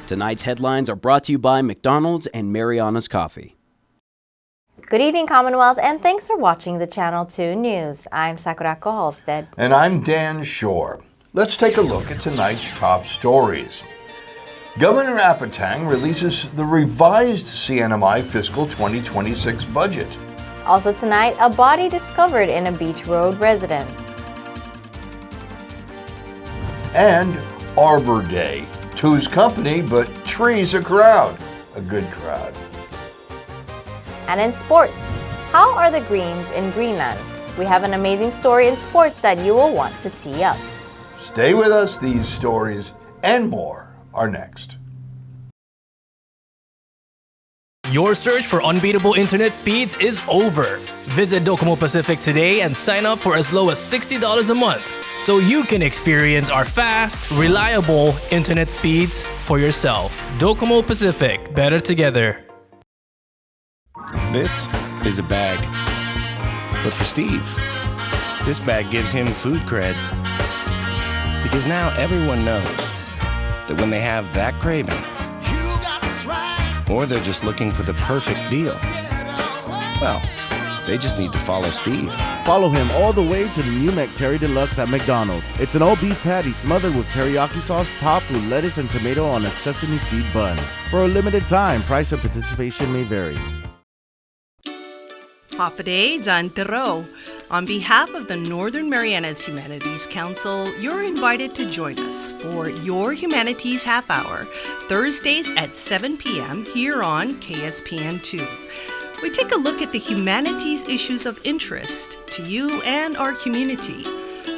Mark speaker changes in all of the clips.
Speaker 1: Tonight's headlines are brought to you by McDonald's and Marianas Coffee.
Speaker 2: Good evening, Commonwealth, and thanks for watching the Channel 2 News. I'm Sakurako Halstead.
Speaker 3: And I'm Dan Shore. Let's take a look at tonight's top stories. Governor Apatang releases the revised CNMI fiscal 2026 budget.
Speaker 2: Also tonight, a body discovered in a Beach Road residence.
Speaker 3: And Arbor Day. Two's company, but tree's a crowd. A good crowd.
Speaker 2: And in sports, how are the Greens in Greenland? We have an amazing story in sports that you will want to tee up.
Speaker 3: Stay with us. These stories and more are next.
Speaker 4: Your search for unbeatable internet speeds is over. Visit Docomo Pacific today and sign up for as low as $60 a month so you can experience our fast, reliable internet speeds for yourself. Docomo Pacific, better together.
Speaker 5: This is a bag, but for Steve, this bag gives him food cred. Because now everyone knows that when they have that craving, or they're just looking for the perfect deal, well, they just need to follow Steve.
Speaker 6: Follow him all the way to the new McTerry Deluxe at McDonald's. It's an all-beef patty smothered with teriyaki sauce topped with lettuce and tomato on a sesame seed bun. For a limited time, price and participation may vary.
Speaker 7: Hapaday Jan Tero. On behalf of the Northern Marianas Humanities Council, you're invited to join us for Your Humanities Half-Hour, Thursdays at 7 p.m. here on KSPN2. We take a look at the humanities issues of interest to you and our community.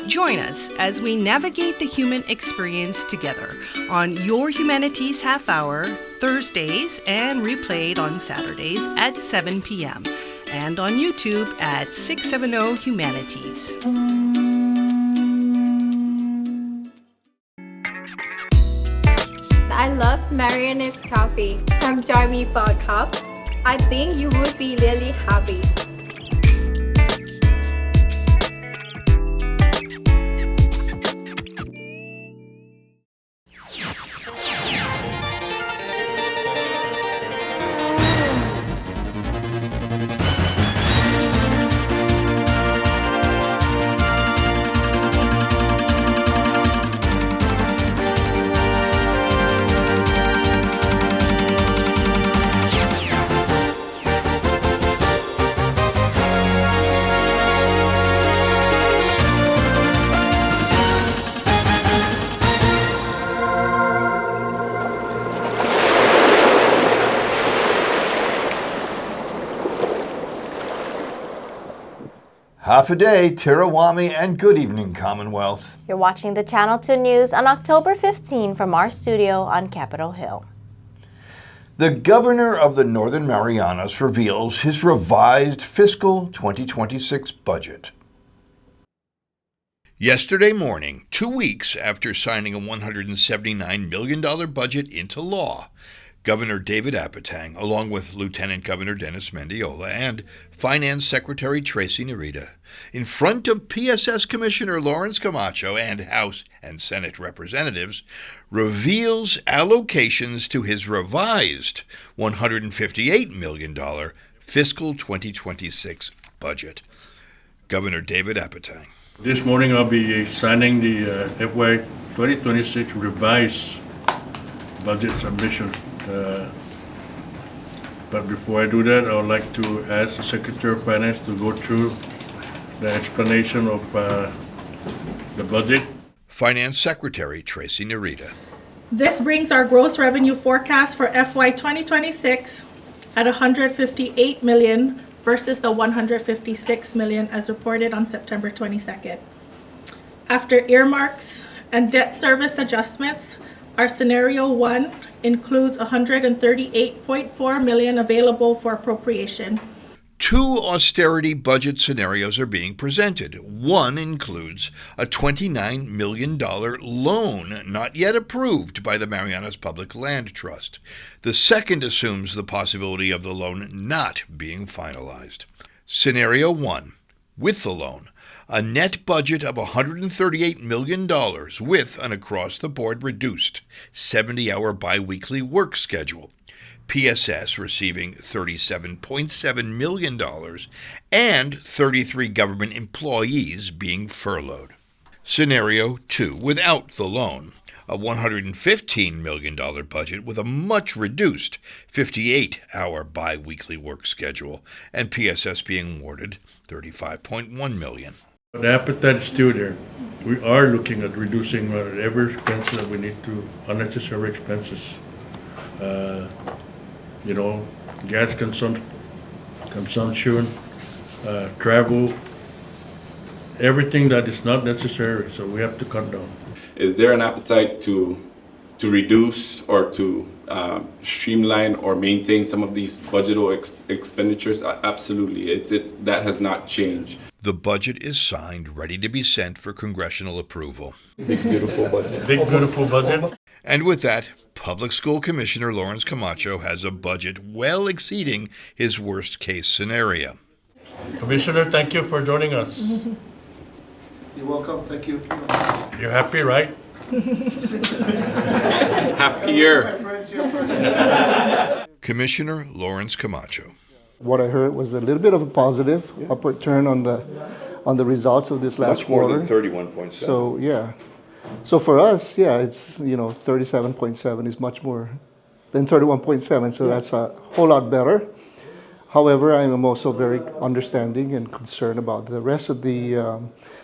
Speaker 7: Join us as we navigate the human experience together on Your Humanities Half-Hour, Thursdays, and replayed on Saturdays at 7 p.m. and on YouTube at 670 Humanities.
Speaker 8: I love Marianas coffee. Come join me for a cup. I think you would be really happy.
Speaker 3: Half a day, Tirawami, and good evening, Commonwealth.
Speaker 2: You're watching the Channel 2 News on October 15 from our studio on Capitol Hill.
Speaker 3: The governor of the Northern Marianas reveals his revised fiscal 2026 budget. Yesterday morning, 2 weeks after signing a $179 million budget into law, Governor David Apatang, along with Lieutenant Governor Dennis Mendiola and Finance Secretary Tracy Narita, in front of PSS Commissioner Lawrence Camacho and House and Senate representatives, reveals allocations to his revised $158 million fiscal 2026 budget. Governor David Apatang.
Speaker 9: This morning I'll be signing the FY 2026 revised budget submission. But before I do that, I would like to ask the Secretary of Finance to go through the explanation of the budget.
Speaker 3: Finance Secretary Tracy Narita.
Speaker 10: This brings our gross revenue forecast for FY 2026 at $158 million versus the $156 million as reported on September 22nd. After earmarks and debt service adjustments, our scenario 1 includes $138.4 million available for appropriation.
Speaker 3: Two austerity budget scenarios are being presented. One includes a $29 million loan not yet approved by the Marianas Public Land Trust. The second assumes the possibility of the loan not being finalized. Scenario 1. with the loan, a net budget of $138 million with an across-the-board reduced 70-hour biweekly work schedule. PSS receiving $37.7 million and 33 government employees being furloughed. Scenario 2, without the loan, a $115 million budget with a much reduced 58-hour biweekly work schedule, and PSS being awarded $35.1 million.
Speaker 9: The appetite is still there. We are looking at reducing whatever expenses that we need to, unnecessary expenses. Gas consumption, travel, everything that is not necessary, so we have to cut down.
Speaker 11: Is there an appetite to reduce or to streamline or maintain some of these budgetal expenditures? Absolutely, it's that has not changed.
Speaker 3: The budget is signed, ready to be sent for congressional approval.
Speaker 11: Big beautiful budget.
Speaker 9: Big beautiful budget.
Speaker 3: And with that, Public School Commissioner Lawrence Camacho has a budget well exceeding his worst-case scenario.
Speaker 9: Commissioner, thank you for joining us.
Speaker 12: You're welcome. Thank you.
Speaker 9: You're happy, right?
Speaker 11: Happier.
Speaker 3: Commissioner Lawrence Camacho.
Speaker 12: What I heard was a little bit of a positive upward turn on the results of this last quarter.
Speaker 3: Much more than 31.7.
Speaker 12: So yeah. So for us, yeah, it's 37.7 is much more than 31.7. So that's a whole lot better. However, I am also very understanding and concerned about the rest of the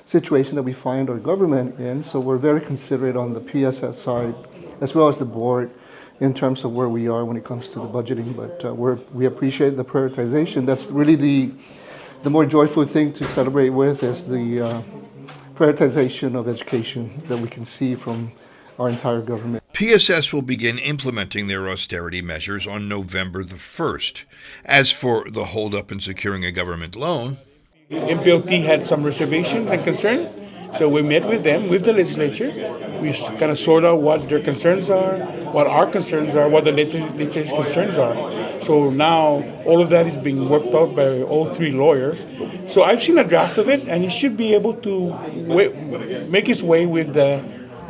Speaker 12: situation that we find our government in. So we're very considerate on the PSS side, as well as the board, in terms of where we are when it comes to the budgeting. But we appreciate the prioritization. That's really the more joyful thing to celebrate with is the prioritization of education that we can see from our entire government.
Speaker 3: PSS will begin implementing their austerity measures on November the 1st. As for the holdup in securing a government loan,
Speaker 13: MPLT had some reservations and concern, so we met with them, with the legislature. We kind of sort out what their concerns are, what our concerns are, what the legislature's concerns are. So now all of that is being worked out by all three lawyers. So I've seen a draft of it, and it should be able to make its way with the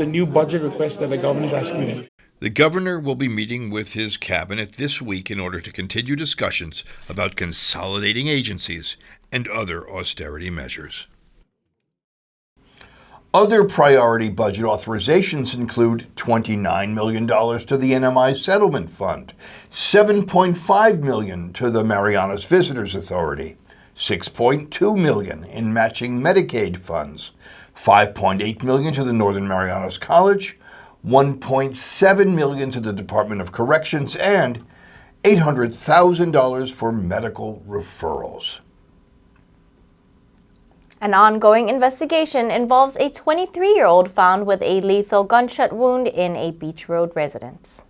Speaker 13: new budget request that the government is asking them.
Speaker 3: the governor will be meeting with his cabinet this week in order to continue discussions about consolidating agencies and other austerity measures. Other priority budget authorizations include $29 million to the NMI Settlement Fund, $7.5 million to the Marianas Visitors Authority, $6.2 million in matching Medicaid funds, $5.8 million to the Northern Marianas College, $1.7 million to the Department of Corrections, and $800,000 for medical referrals.
Speaker 2: An ongoing investigation involves a 23-year-old found with a lethal gunshot wound in a Beach Road residence.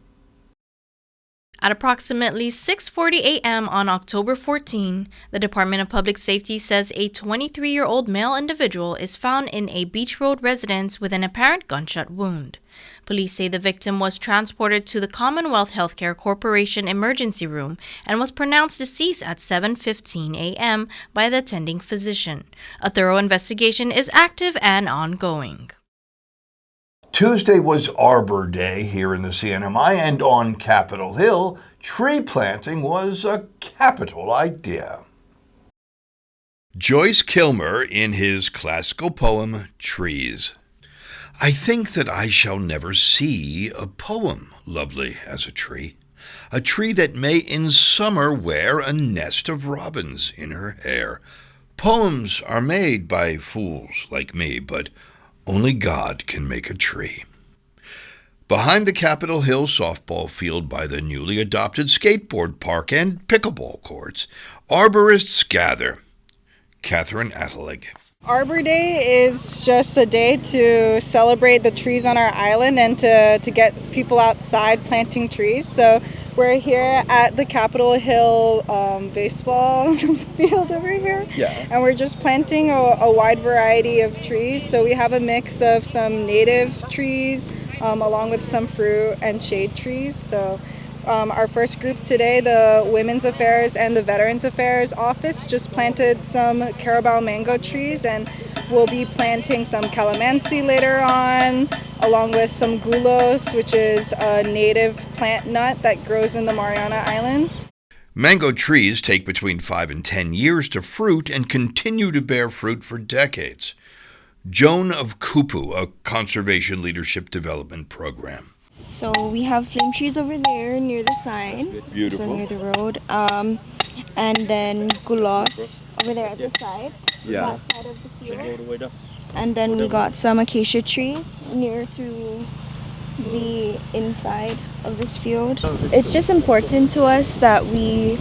Speaker 2: At approximately 6:40 a.m. on October 14, the Department of Public Safety says a 23-year-old male individual is found in a Beach Road residence with an apparent gunshot wound. Police say the victim was transported to the Commonwealth Healthcare Corporation emergency room and was pronounced deceased at 7:15 a.m. by the attending physician. A thorough investigation is active and ongoing.
Speaker 3: Tuesday was Arbor Day here in the CNMI, and on Capitol Hill, tree planting was a capital idea. Joyce Kilmer in his classical poem, Trees. I think that I shall never see a poem lovely as a tree that may in summer wear a nest of robins in her hair. Poems are made by fools like me, but only God can make a tree. Behind the Capitol Hill softball field by the newly adopted skateboard park and pickleball courts, arborists gather. Catherine Atelig.
Speaker 14: Arbor Day is just a day to celebrate the trees on our island and to get people outside planting trees. So we're here at the Capitol Hill baseball field over here. Yeah. And we're just planting a wide variety of trees. So we have a mix of some native trees along with some fruit and shade trees. So Our first group today, the Women's Affairs and the Veterans Affairs Office, just planted some Carabao mango trees, and we'll be planting some calamansi later on, along with some gulos, which is a native plant nut that grows in the Mariana Islands.
Speaker 3: Mango trees take between 5 and 10 years to fruit and continue to bear fruit for decades. Joan of Kupu, a conservation leadership development program.
Speaker 15: So we have flame trees over there near the side,
Speaker 3: Beautiful.
Speaker 15: so near the road, and then gulos over there at the side, that side of the field. And then we got some acacia trees near to the inside of this field. It's just important to us that we,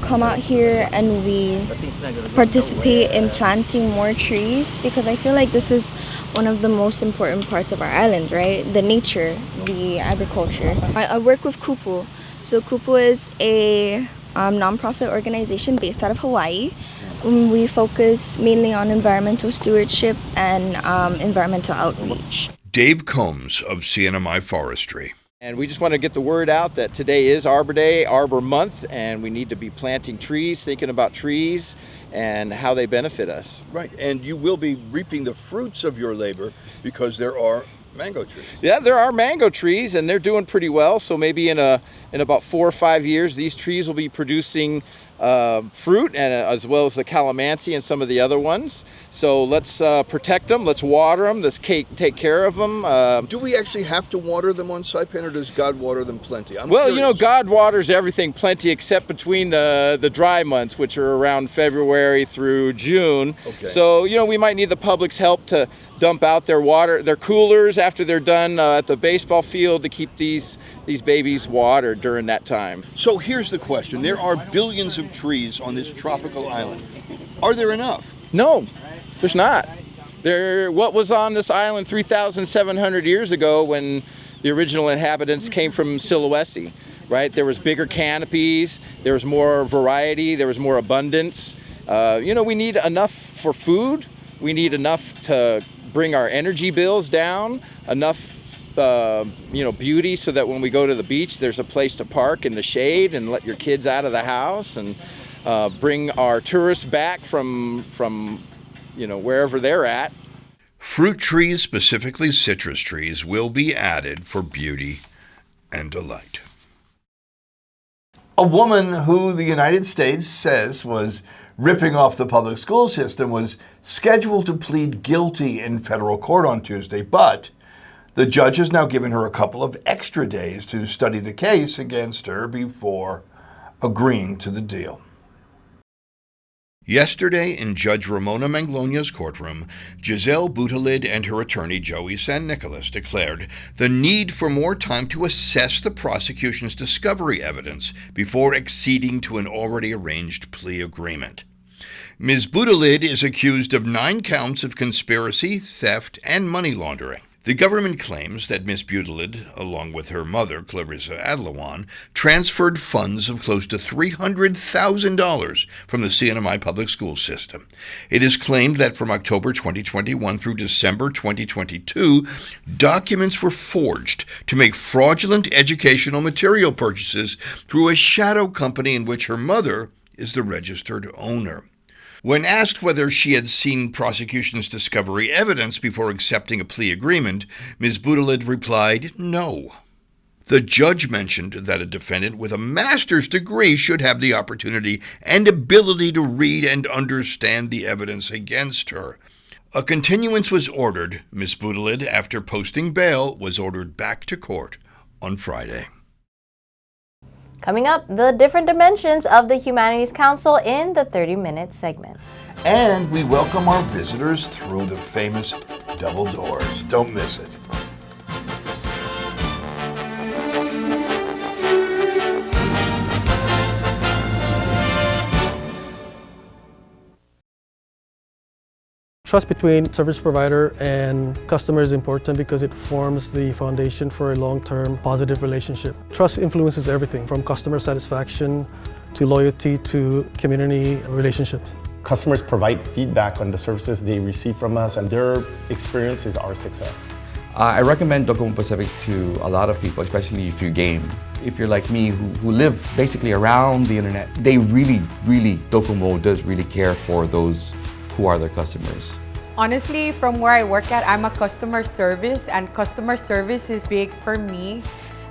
Speaker 15: come out here and we participate in planting more trees, because I feel like this is one of the most important parts of our island, right? The nature, the agriculture. I work with Kupu. So Kupu is a nonprofit organization based out of Hawaii. We focus mainly on environmental stewardship and environmental outreach.
Speaker 3: Dave Combs of CNMI Forestry.
Speaker 16: And we just want to get the word out that today is Arbor Day, Arbor Month, and we need to be planting trees, thinking about trees and how they benefit us.
Speaker 3: Right, and you will be reaping the fruits of your labor because there are mango trees.
Speaker 16: Yeah, there are mango trees, and they're doing pretty well. So maybe in about 4 or 5 years, these trees will be producing fruit, and as well as the calamansi and some of the other ones. So let's protect them, let's water them, let's take care of them.
Speaker 3: Do we actually have to water them on Saipan, or does God water them plenty?
Speaker 16: Well, God waters everything plenty except between the dry months, which are around February through June.
Speaker 3: Okay.
Speaker 16: So, we might need the public's help to dump out their coolers after they're done at the baseball field to keep these babies watered during that time.
Speaker 3: So here's the question. There are billions of trees on this tropical island. Are there enough?
Speaker 16: No, there's not. What was on this island 3,700 years ago when the original inhabitants came from Sulawesi, right? There was bigger canopies, there was more variety, there was more abundance. We need enough for food. We need enough to bring our energy bills down, enough beauty so that when we go to the beach, there's a place to park in the shade and let your kids out of the house, and bring our tourists back from wherever they're at.
Speaker 3: Fruit trees, specifically citrus trees, will be added for beauty and delight.
Speaker 17: A woman who the United States says was ripping off the public school system was scheduled to plead guilty in federal court on Tuesday, but the judge has now given her a couple of extra days to study the case against her before agreeing to the deal.
Speaker 3: Yesterday, in Judge Ramona Manglonia's courtroom, Giselle Boutalid and her attorney Joey San Nicolas declared the need for more time to assess the prosecution's discovery evidence before acceding to an already arranged plea agreement. Ms. Boutalid is accused of 9 counts of conspiracy, theft, and money laundering. The government claims that Ms. Boutalid, along with her mother, Clarissa Adlawan, transferred funds of close to $300,000 from the CNMI public school system. It is claimed that from October 2021 through December 2022, documents were forged to make fraudulent educational material purchases through a shadow company in which her mother is the registered owner. When asked whether she had seen prosecution's discovery evidence before accepting a plea agreement, Ms. Boutalid replied, no. The judge mentioned that a defendant with a master's degree should have the opportunity and ability to read and understand the evidence against her. A continuance was ordered. Ms. Boutalid, after posting bail, was ordered back to court on Friday.
Speaker 2: Coming up, the different dimensions of the Humanities Council in the 30-minute segment.
Speaker 17: And we welcome our visitors through the famous double doors. Don't miss it.
Speaker 18: Trust between service provider and customer is important because it forms the foundation for a long-term positive relationship. Trust influences everything from customer satisfaction to loyalty to community relationships.
Speaker 19: Customers provide feedback on the services they receive from us, and their experience is our success. I recommend Docomo Pacific to a lot of people, especially if you game. If you're like me, who live basically around the internet, they really, Docomo does really care for those who are their customers.
Speaker 20: Honestly, from where I work at, I'm a customer service, and customer service is big for me,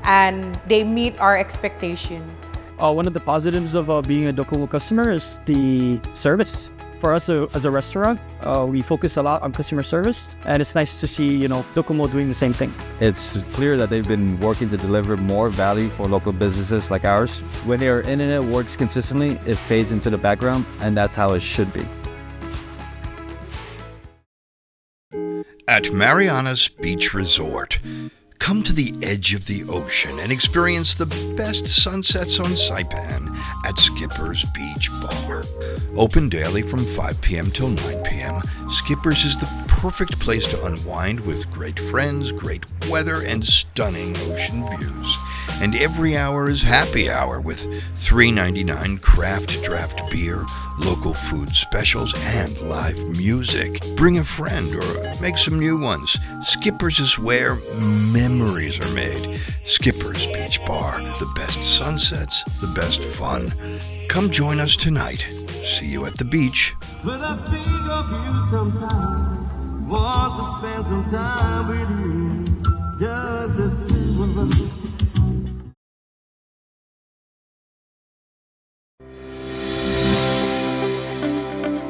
Speaker 20: and they meet our expectations.
Speaker 21: One of the positives of being a Docomo customer is the service. For us as a restaurant, we focus a lot on customer service, and it's nice to see, Docomo doing the same thing.
Speaker 22: It's clear that they've been working to deliver more value for local businesses like ours. When their internet works consistently, it fades into the background, and that's how it should be.
Speaker 3: At Marianas Beach Resort, come to the edge of the ocean and experience the best sunsets on Saipan at Skipper's Beach Bar. Open daily from 5 p.m. till 9 p.m., Skipper's is the perfect place to unwind with great friends, great weather, and stunning ocean views. And every hour is happy hour with $3.99 craft draft beer, local food specials, and live music. Bring a friend or make some new ones. Skipper's is where memories are made. Skipper's Beach Bar, the best sunsets, the best fun. Come join us tonight. See you at the beach.
Speaker 23: When I think of you sometime, want to spend some time with you, just the two of us.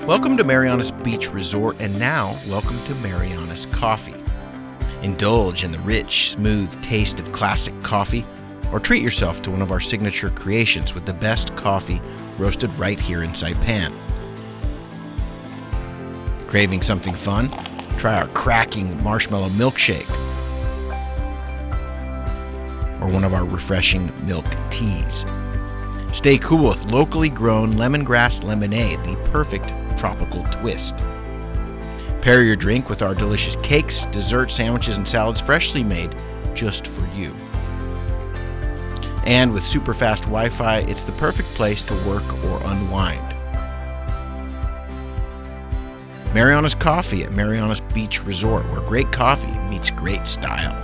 Speaker 5: Welcome to Marianas Beach Resort, and now welcome to Marianas Coffee. Indulge in the rich, smooth taste of classic coffee, or treat yourself to one of our signature creations with the best coffee roasted right here in Saipan. Craving something fun? Try our cracking marshmallow milkshake, or one of our refreshing milk teas. Stay cool with locally grown lemongrass lemonade, the perfect tropical twist. Pair your drink with our delicious cakes, desserts, sandwiches, and salads freshly made just for you. And with super fast Wi-Fi, it's the perfect place to work or unwind. Marianas Coffee at Marianas Beach Resort, where great coffee meets great style.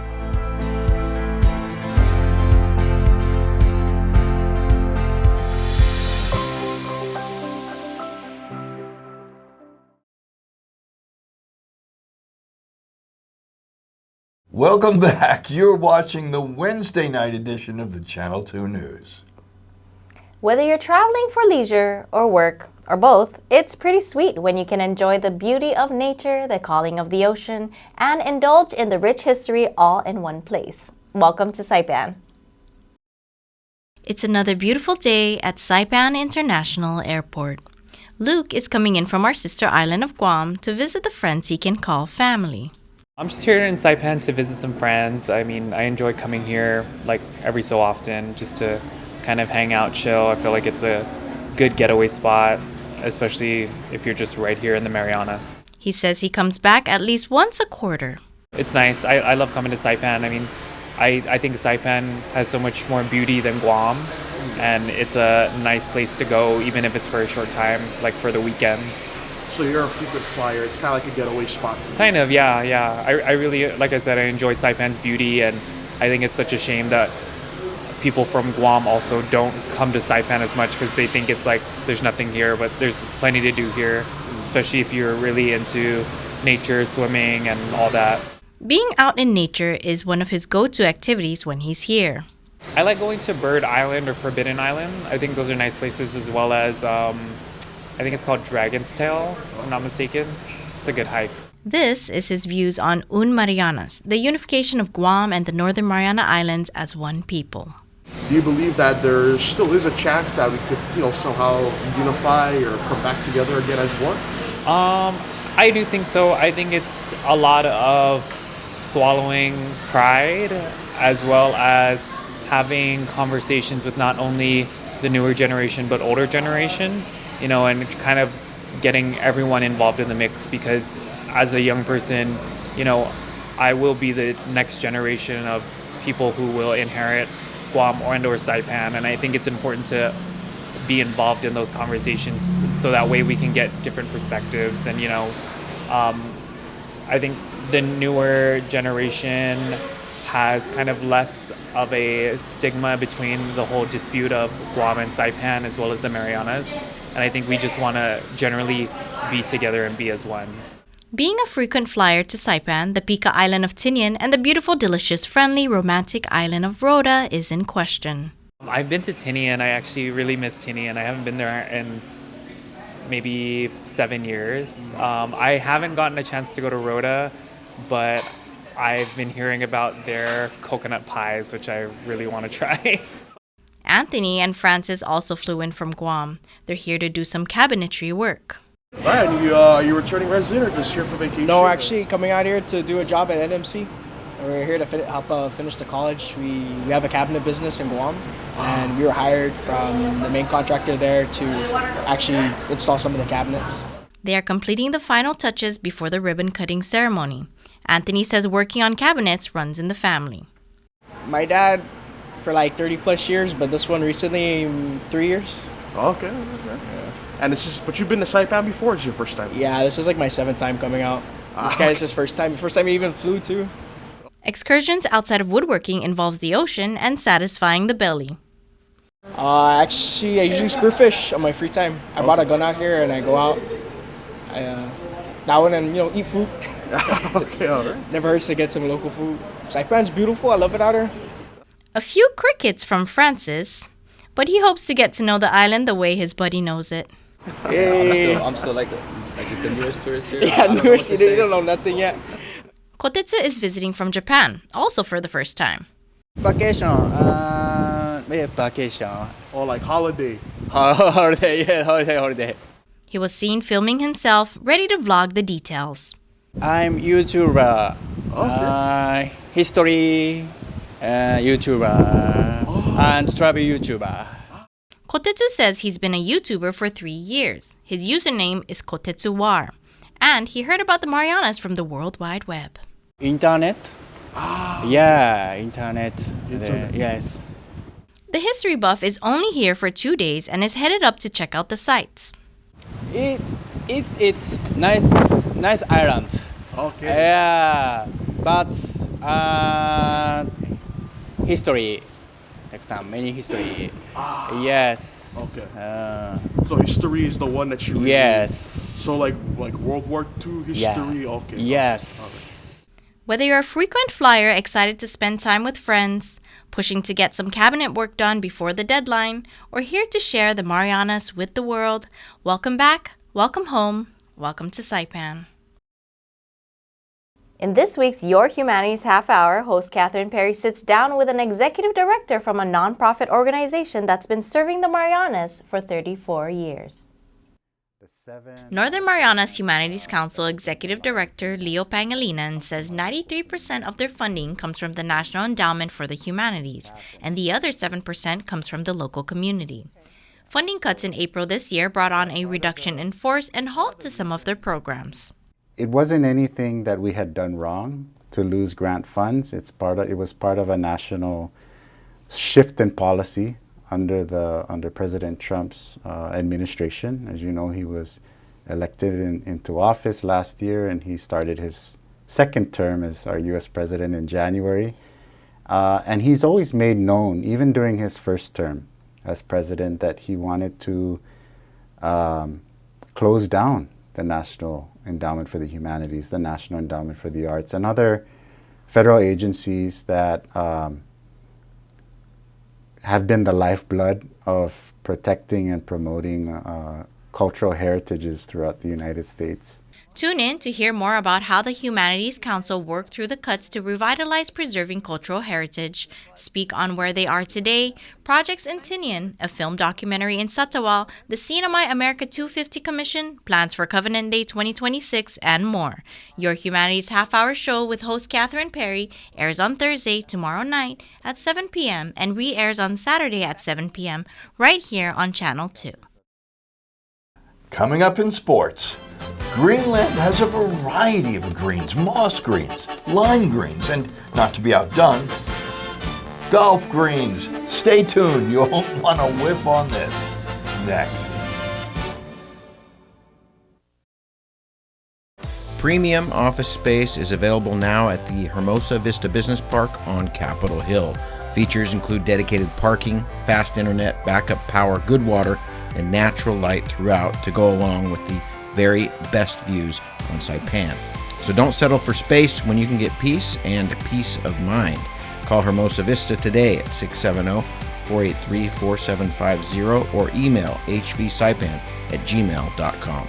Speaker 17: Welcome back. You're watching the Wednesday night edition of the Channel 2 News.
Speaker 2: Whether you're traveling for leisure or work, or both, it's pretty sweet when you can enjoy the beauty of nature, the calling of the ocean, and indulge in the rich history all in one place. Welcome to Saipan. It's another beautiful day at Saipan International Airport. Luke is coming in from our sister island of Guam to visit the friends he can call family.
Speaker 24: I'm just here in Saipan to visit some friends. I mean, I enjoy coming here like every so often just to kind of hang out, chill. I feel like it's a good getaway spot, especially if you're just right here in the Marianas.
Speaker 2: He says he comes back at least once a quarter.
Speaker 24: It's nice. I love coming to Saipan. I mean, I think Saipan has so much more beauty than Guam, and it's a nice place to go even if it's for a short time, like for the weekend.
Speaker 25: So you're a frequent flyer. It's kind of like a getaway spot for you.
Speaker 24: Kind of, yeah. I really, like I said, I enjoy Saipan's beauty, and I think it's such a shame that people from Guam also don't come to Saipan as much because they think it's like there's nothing here, but there's plenty to do here, especially if you're really into nature, swimming, and all that.
Speaker 2: Being out in nature is one of his go-to activities when he's here.
Speaker 24: I like going to Bird Island or Forbidden Island. I think those are nice places, as well as I think it's called Dragon's Tail, if I'm not mistaken. It's a good hike.
Speaker 2: This is his views on Marianas, the unification of Guam and the Northern Mariana Islands as one people.
Speaker 25: Do you believe that there still is a chance that we could, somehow unify or come back together again as one?
Speaker 24: I do think so. I think it's a lot of swallowing pride, as well as having conversations with not only the newer generation but older generation, and kind of getting everyone involved in the mix, because as a young person, I will be the next generation of people who will inherit Guam or Saipan, and I think it's important to be involved in those conversations so that way we can get different perspectives and I think the newer generation has kind of less of a stigma between the whole dispute of Guam and Saipan as well as the Marianas. And I think we just want to generally be together and be as one.
Speaker 2: Being a frequent flyer to Saipan, the Pika island of Tinian, and the beautiful, delicious, friendly, romantic island of Rota is in question.
Speaker 24: I've been to Tinian. I actually really miss Tinian. I haven't been there in maybe 7 years. I haven't gotten a chance to go to Rota, but I've been hearing about their coconut pies, which I really want to try.
Speaker 2: Anthony and Francis also flew in from Guam. They're here to do some cabinetry work.
Speaker 25: Ryan, are you returning resident or just here for vacation?
Speaker 1: No, actually coming out here to do a job at NMC. We're here to help finish the college. We have a cabinet business in Guam, and we were hired from the main contractor there to actually install some of the cabinets.
Speaker 2: They are completing the final touches before the ribbon-cutting ceremony. Anthony says working on cabinets runs in the family.
Speaker 1: My dad for like 30 plus years, but this one recently 3 years.
Speaker 25: Okay. Yeah. And but you've been to Saipan before, or is it your first time?
Speaker 1: Yeah, this is like my 7th time coming out. This guy's his first time he even flew too.
Speaker 2: Excursions outside of woodworking involves the ocean and satisfying the belly.
Speaker 1: Actually, I usually spearfish on my free time. I brought a gun out here and I go out. That one and eat food.
Speaker 25: Okay, all right.
Speaker 1: Never hurts to get some local food. Saipan's beautiful. I love it out here.
Speaker 2: A few crickets from Francis, but he hopes to get to know the island the way his buddy knows it.
Speaker 1: Hey.
Speaker 4: I'm still like the newest tourist here.
Speaker 1: Yeah, newest. You don't know nothing yet.
Speaker 2: Kotetsu is visiting from Japan, also for the first time.
Speaker 4: Vacation. Vacation.
Speaker 25: Or like holiday.
Speaker 4: Holiday.
Speaker 2: He was seen filming himself, ready to vlog the details.
Speaker 4: I'm YouTuber.
Speaker 25: Okay.
Speaker 4: History YouTuber. And travel YouTuber.
Speaker 2: Kotetsu says he's been a YouTuber for 3 years. His username is Kotetsuwar. And he heard about the Marianas from the World Wide Web.
Speaker 4: Internet? Yeah, internet. Yes.
Speaker 2: The history buff is only here for 2 days and is headed up to check out the sites.
Speaker 4: It's nice island.
Speaker 25: Okay.
Speaker 4: Yeah, but history. Next time, many history. Yes.
Speaker 25: Okay. So history is the one that you read.
Speaker 4: Yes.
Speaker 25: So like World War II history.
Speaker 4: Yeah.
Speaker 25: Okay.
Speaker 4: Yes.
Speaker 25: Okay.
Speaker 2: Whether you're a frequent flyer excited to spend time with friends, pushing to get some cabinet work done before the deadline, or here to share the Marianas with the world, welcome back, welcome home, welcome to Saipan. In this week's Your Humanities Half-Hour, host Catherine Perry sits down with an executive director from a nonprofit organization that's been serving the Marianas for 34 years. Northern Marianas Humanities Council Executive Director Leo Pangilinan says 93% of their funding comes from the National Endowment for the Humanities, and the other 7% comes from the local community. Funding cuts in April this year brought on a reduction in force and halt to some of their programs.
Speaker 6: It wasn't anything that we had done wrong to lose grant funds. It was part of a national shift in policy under President Trump's administration. As you know, he was elected into office last year, and he started his second term as our U.S. president in January. And he's always made known, even during his first term as president, that he wanted to close down the National Endowment for the Humanities, the National Endowment for the Arts, and other federal agencies that have been the lifeblood of protecting and promoting cultural heritages throughout the United States.
Speaker 2: Tune in to hear more about how the Humanities Council worked through the cuts to revitalize preserving cultural heritage, speak on where they are today, projects in Tinian, a film documentary in Satawal, the CNMI America 250 Commission, plans for Covenant Day 2026, and more. Your Humanities Half-Hour show with host Catherine Perry airs on Thursday, tomorrow night at 7 p.m. and re-airs on Saturday at 7 p.m. right here on Channel 2.
Speaker 17: Coming up in sports, Greenland has a variety of greens, moss greens, lime greens, and not to be outdone, golf greens. Stay tuned, you'll want to whip on this. Next.
Speaker 5: Premium office space is available now at the Hermosa Vista Business Park on Capitol Hill. Features include dedicated parking, fast internet, backup power, good water, and natural light throughout to go along with the very best views on Saipan. So don't settle for space when you can get peace and peace of mind. Call Hermosa Vista today at 670-483-4750 or email hvsaipan@gmail.com.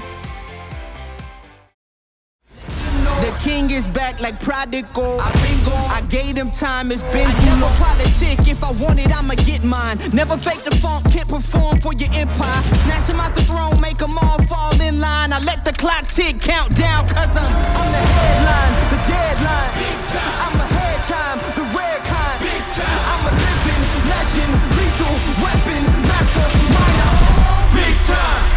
Speaker 7: The king is back like prodigal. I gave him time, it's been too long. Politic, if I want it, I'ma get mine. Never fake the funk, can't perform for your empire. Snatch him out the throne, make them all fall in line. I let the clock tick, count down, cause I'm on the headline, the deadline. I'm ahead time, the rare kind. I'm a living legend, lethal weapon, master minor. Big time.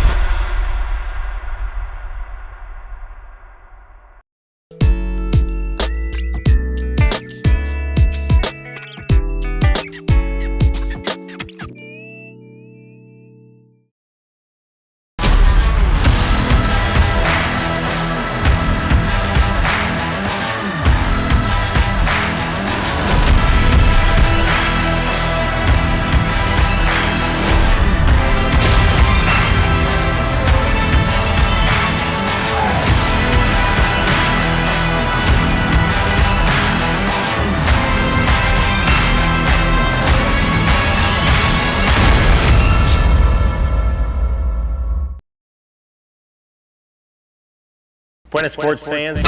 Speaker 8: Buenas sports fans.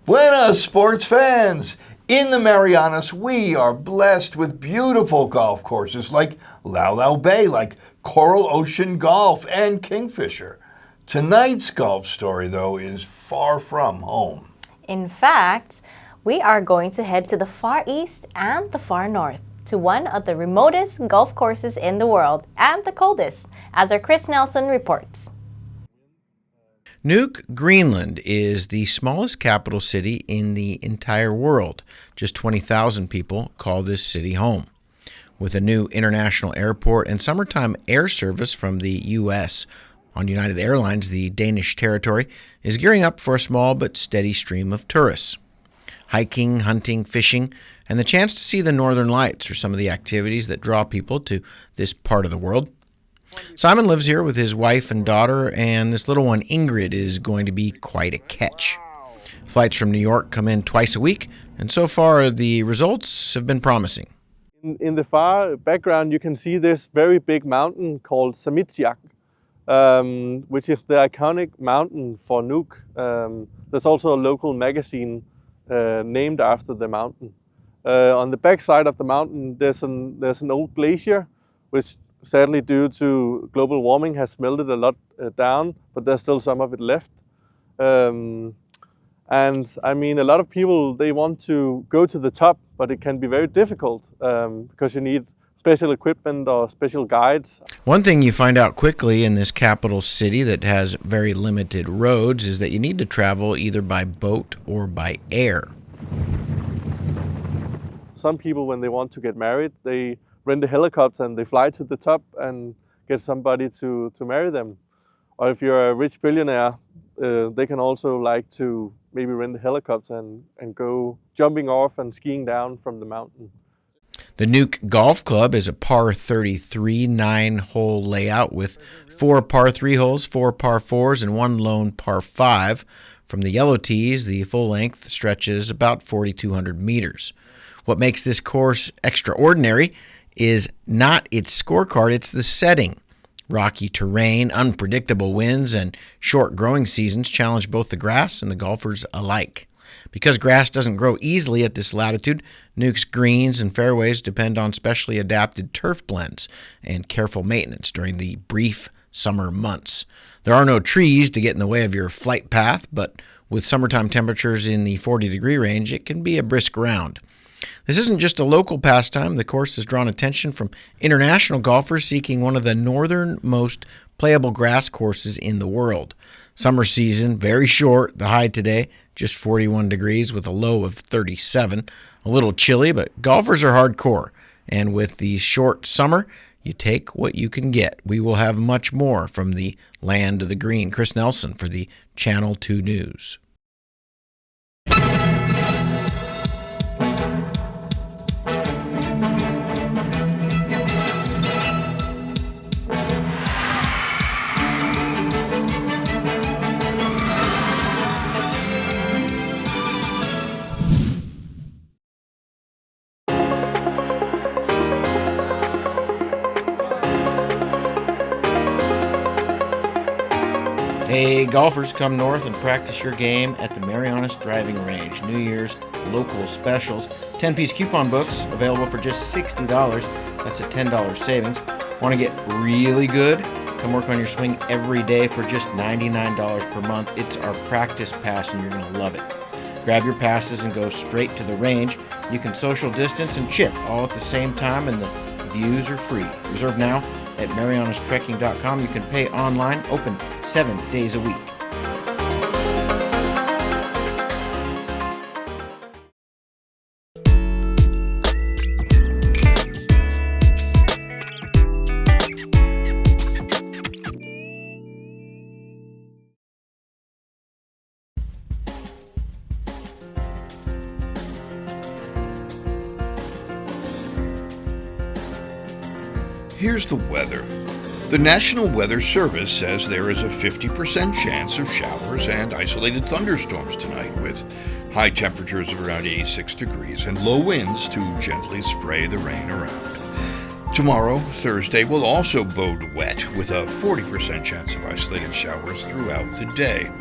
Speaker 17: Buenas, sports fans! In the Marianas, we are blessed with beautiful golf courses like Lau Lau Bay, like Coral Ocean Golf, and Kingfisher. Tonight's golf story, though, is far from home.
Speaker 2: In fact, we are going to head to the far east and the far north, to one of the remotest golf courses in the world and the coldest, as our Chris Nelson reports.
Speaker 5: Nuuk, Greenland is the smallest capital city in the entire world. Just 20,000 people call this city home. With a new international airport and summertime air service from the U.S. on United Airlines, the Danish territory is gearing up for a small but steady stream of tourists. Hiking, hunting, fishing, and the chance to see the Northern Lights are some of the activities that draw people to this part of the world. Simon lives here with his wife and daughter, and this little one, Ingrid, is going to be quite a catch. Flights from New York come in twice a week, and so far the results have been promising.
Speaker 18: In the far background, you can see this very big mountain called Samitiaq, which is the iconic mountain for Nuuk. There's also a local magazine named after the mountain. On the back side of the mountain, there's an old glacier, which sadly, due to global warming, has melted a lot down, but there's still some of it left. And I mean, a lot of people, they want to go to the top, but it can be very difficult because you need special equipment or special guides.
Speaker 5: One thing you find out quickly in this capital city that has very limited roads is that you need to travel either by boat or by air.
Speaker 18: Some people, when they want to get married, they rent a helicopter and they fly to the top and get somebody to marry them. Or if you're a rich billionaire, they can also like to maybe rent a helicopter and go jumping off and skiing down from the mountain.
Speaker 5: The Nuuk Golf Club is a par 33 9-hole layout with 4 par 3 holes, 4 par 4s, and 1 lone par 5. From the yellow tees, the full length stretches about 4,200 meters. What makes this course extraordinary is not its scorecard, it's the setting. Rocky terrain, unpredictable winds, and short growing seasons challenge both the grass and the golfers alike. Because grass doesn't grow easily at this latitude, Nuuk's greens and fairways depend on specially adapted turf blends and careful maintenance during the brief summer months. There are no trees to get in the way of your flight path, but With summertime temperatures in the 40-degree range, it can be a brisk round. This isn't just a local pastime. The course has drawn attention from international golfers seeking one of the northernmost playable grass courses in the world. Summer season, very short. The high today, just 41 degrees with a low of 37. A little chilly, but golfers are hardcore. And with the short summer, you take what you can get. We will have much more from the land of the green. Chris Nelson for the Channel 2 News. Hey, golfers, come north and practice your game at the Marianas driving range. New Year's local specials. 10-piece coupon books available for just $60. That's a $10 savings. Want to get really good? Come work on your swing every day for just $99 per month. It's our practice pass and you're going to love it. Grab your passes and go straight to the range. You can social distance and chip all at the same time, and the views are free. Reserve now at marianastrekking.com. You can pay online, open 7 days a week.
Speaker 3: Here's the weather. The National Weather Service says there is a 50% chance of showers and isolated thunderstorms tonight, with high temperatures of around 86 degrees and low winds to gently spray the rain around. Tomorrow, Thursday, will also bode wet, with a 40% chance of isolated showers throughout the day.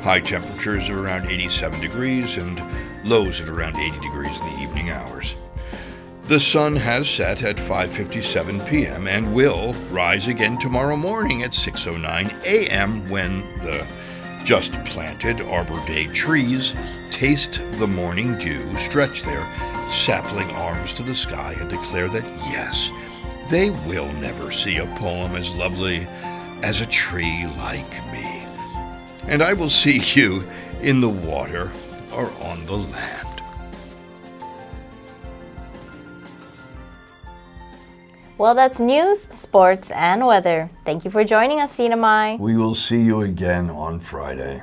Speaker 3: High temperatures of around 87 degrees and lows of around 80 degrees in the evening hours. The sun has set at 5:57 p.m. and will rise again tomorrow morning at 6:09 a.m. when the just planted Arbor Day trees taste the morning dew, stretch their sapling arms to the sky, and declare that, yes, they will never see a poem as lovely as a tree like me. And I will see you in the water or on the land.
Speaker 2: Well, that's news, sports, and weather. Thank you for joining us, Sinamai.
Speaker 17: We will see you again on Friday.